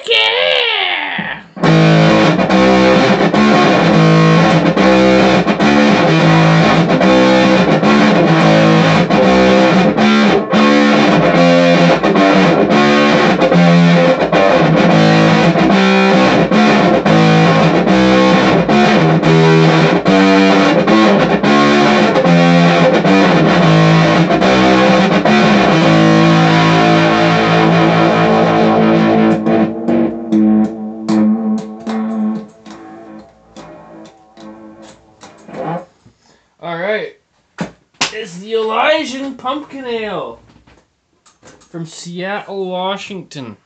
yeah! Alright, it's the Elysian Pumpkin Ale from Seattle, Washington.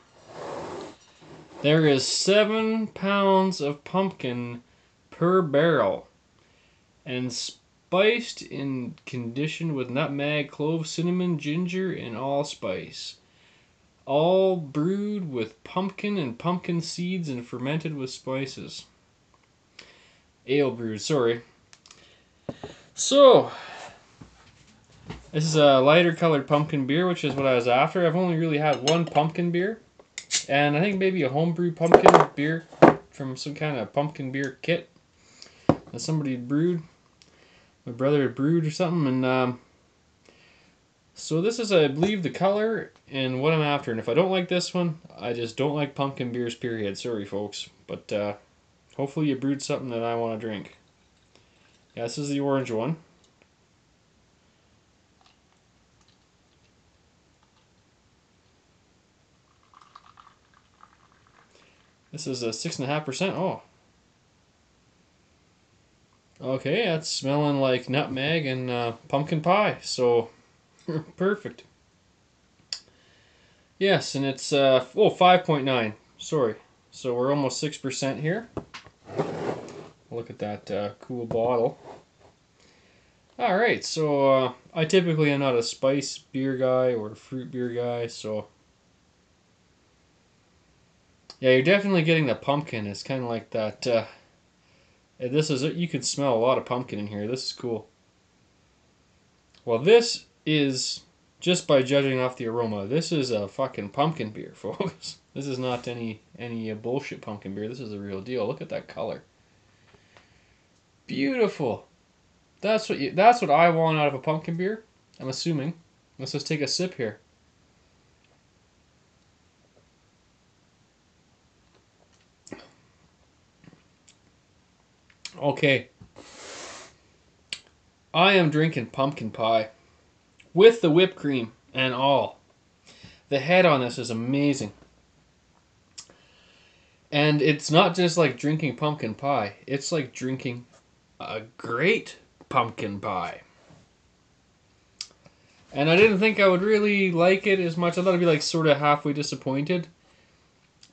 There is 7 pounds of pumpkin per barrel and spiced and conditioned with nutmeg, clove, cinnamon, ginger, and allspice. All brewed with pumpkin and pumpkin seeds and fermented with spices. Ale brewed, sorry. So, this is a lighter colored pumpkin beer, which is what I was after. I've only really had one pumpkin beer, and I think maybe a homebrew pumpkin beer from some kind of pumpkin beer kit that somebody had brewed. My brother had brewed or something, and so this is, I believe, the color and what I'm after. And if I don't like this one, I just don't like pumpkin beers, period. Sorry, folks. But hopefully you brewed something that I want to drink. Yeah, this is the orange one. This is a 6.5%. Oh. Okay, that's smelling like nutmeg and pumpkin pie. So, perfect. Yes, and it's 5.9. Sorry. So we're almost 6% here. Look at that cool bottle. Alright, so I typically am not a spice beer guy or a fruit beer guy, so yeah, you're definitely getting the pumpkin. It's kind of like that. This is, you can smell a lot of pumpkin in here. This is cool. Well, this is, just by judging off the aroma, this is a fucking pumpkin beer, folks. This is not any bullshit pumpkin beer. This is the real deal. Look at that color. Beautiful. That's what I want out of a pumpkin beer, I'm assuming. Let's just take a sip here. Okay. I am drinking pumpkin pie with the whipped cream and all. The head on this is amazing. And it's not just like drinking pumpkin pie. It's like drinking a great pumpkin pie. And I didn't think I would really like it as much. I thought I'd be like sort of halfway disappointed.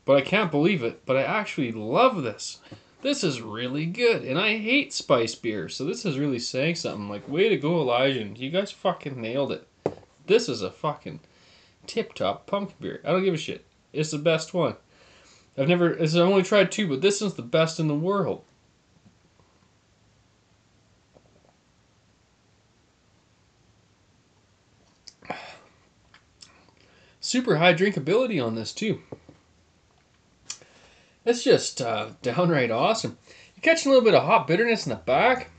But I can't believe it. But I actually love this. This is really good. And I hate spice beer. So this is really saying something. Like, way to go, Elysian. You guys fucking nailed it. This is a fucking tip-top pumpkin beer. I don't give a shit. It's the best one. I've only tried 2, but this is the best in the world. Super high drinkability on this too. It's just downright awesome. You're catching a little bit of hot bitterness in the back,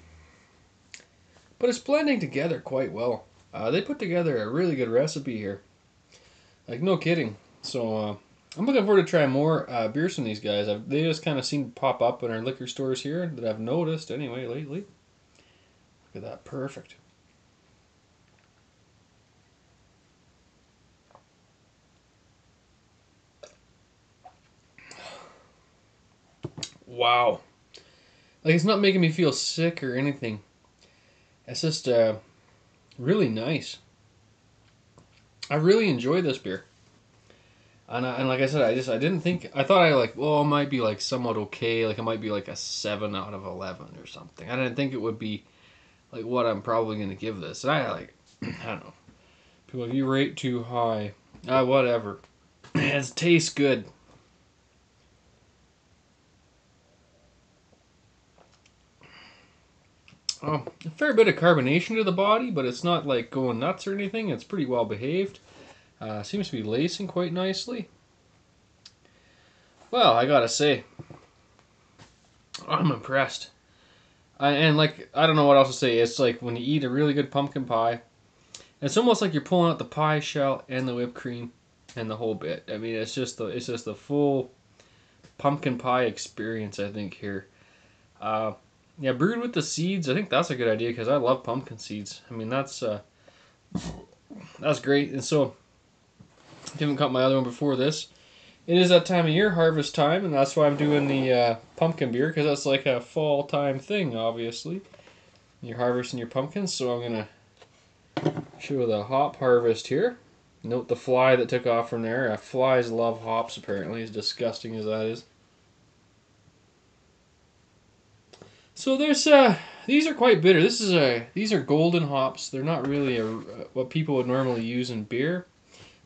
but it's blending together quite well. They put together a really good recipe here. Like, no kidding. So I'm looking forward to trying more beers from these guys. They just kind of seem to pop up in our liquor stores here that I've noticed anyway lately. Look at that. Perfect. Wow. Like, it's not making me feel sick or anything. It's just really nice. I really enjoy this beer. And like I said, I didn't think, I thought it might be like somewhat okay. Like, it might be like a 7 out of 11 or something. I didn't think it would be like what I'm probably going to give this. And I don't know. People, if you rate too high, whatever. It tastes good. A fair bit of carbonation to the body, but it's not like going nuts or anything. It's pretty well behaved. Seems to be lacing quite nicely. Well, I gotta say, I'm impressed. And like, I don't know what else to say. It's like when you eat a really good pumpkin pie, it's almost like you're pulling out the pie shell and the whipped cream and the whole bit. I mean, it's just the full pumpkin pie experience, I think, here. Uh, yeah, brewed with the seeds. I think that's a good idea because I love pumpkin seeds. I mean, that's great. And so, I haven't cut my other one before this. It is that time of year, harvest time, and that's why I'm doing the pumpkin beer because that's like a fall time thing, obviously. You're harvesting your pumpkins, so I'm gonna show the hop harvest here. Note the fly that took off from there. Flies love hops, apparently, as disgusting as that is. So there's these are quite bitter. These are golden hops. They're not really what people would normally use in beer,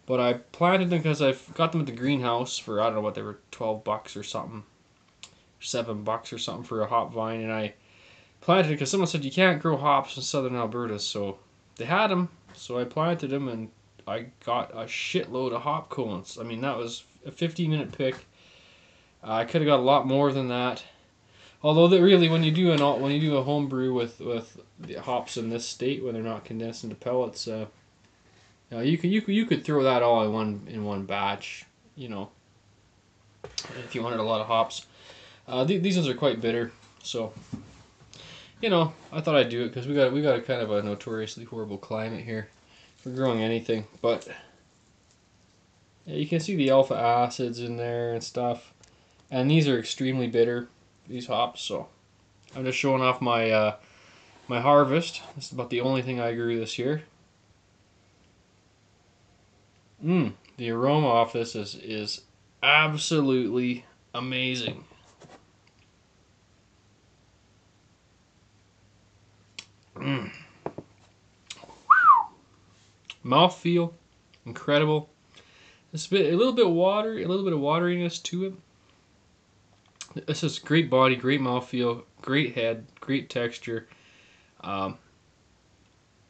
but I planted them because I got them at the greenhouse for I don't know what they were, $12 or something, $7 or something for a hop vine, and I planted it because someone said you can't grow hops in southern Alberta, so they had them, so I planted them and I got a shitload of hop cones. I mean that was a 15-minute pick. I could have got a lot more than that. Although that really, when you do a home brew with the hops in this state when they're not condensed into pellets, you could throw that all in one batch. You know, if you wanted a lot of hops. These ones are quite bitter, so I thought I'd do it because we got a kind of a notoriously horrible climate here for growing anything. But yeah, you can see the alpha acids in there and stuff, and these are extremely bitter. These hops, so I'm just showing off my my harvest. This is about the only thing I grew this year. The aroma off this is absolutely amazing. Mm. Mouthfeel, incredible. A little bit of water, a little bit of wateriness to it. This is great body, great mouthfeel, great head, great texture. Um,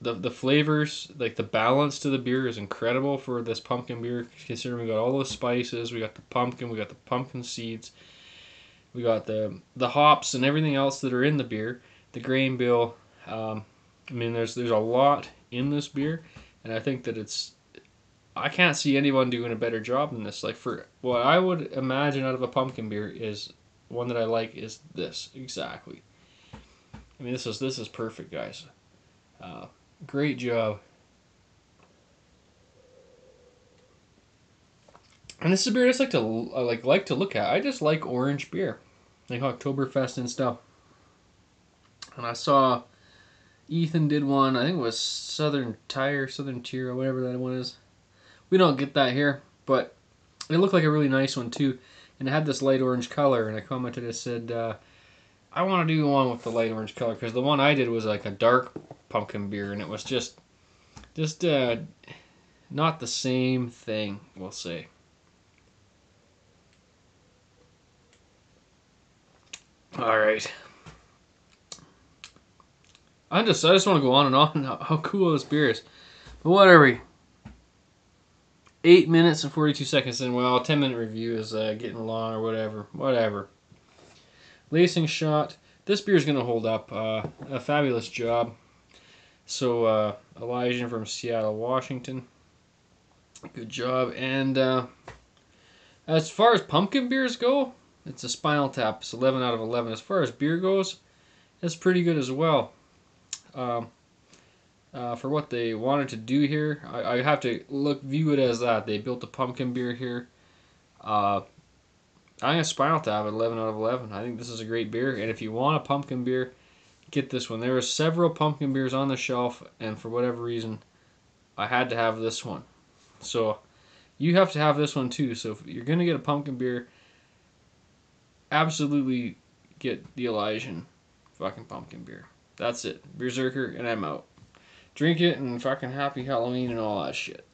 the flavors, like the balance to the beer is incredible for this pumpkin beer, considering we got all those spices, we got the pumpkin, we got the pumpkin seeds, we got the hops and everything else that are in the beer, the grain bill. I mean, there's a lot in this beer, and I think that I can't see anyone doing a better job than this. Like, for what I would imagine out of a pumpkin beer is one that I like is this exactly. I mean, this is perfect, guys. Uh, Great job. And this is a beer I just like to look at. I just like orange beer, like Oktoberfest and stuff. And I saw Ethan did one. I think it was Southern Tire, Southern Tier, or whatever that one is. We don't get that here, but it looked like a really nice one too. And it had this light orange color. And I commented, I said, I want to do one with the light orange color because the one I did was like a dark pumpkin beer, and it was just not the same thing, we'll say. All right. I just want to go on and on how cool this beer is. But what are we? 8 minutes and 42 seconds in. Well, a 10-minute review is getting long or whatever. Whatever. Lacing shot. This beer is going to hold up. A fabulous job. So, Elysian from Seattle, Washington. Good job. And as far as pumpkin beers go, it's a Spinal Tap. It's 11 out of 11. As far as beer goes, it's pretty good as well. For what they wanted to do here, I have to view it as that. They built a pumpkin beer here. I think Spinal Tap at 11 out of 11. I think this is a great beer. And if you want a pumpkin beer, get this one. There were several pumpkin beers on the shelf, and for whatever reason, I had to have this one. So you have to have this one too. So if you're going to get a pumpkin beer, absolutely get the Elysian fucking pumpkin beer. That's it. Beerzerker, and I'm out. Drink it and fucking happy Halloween and all that shit.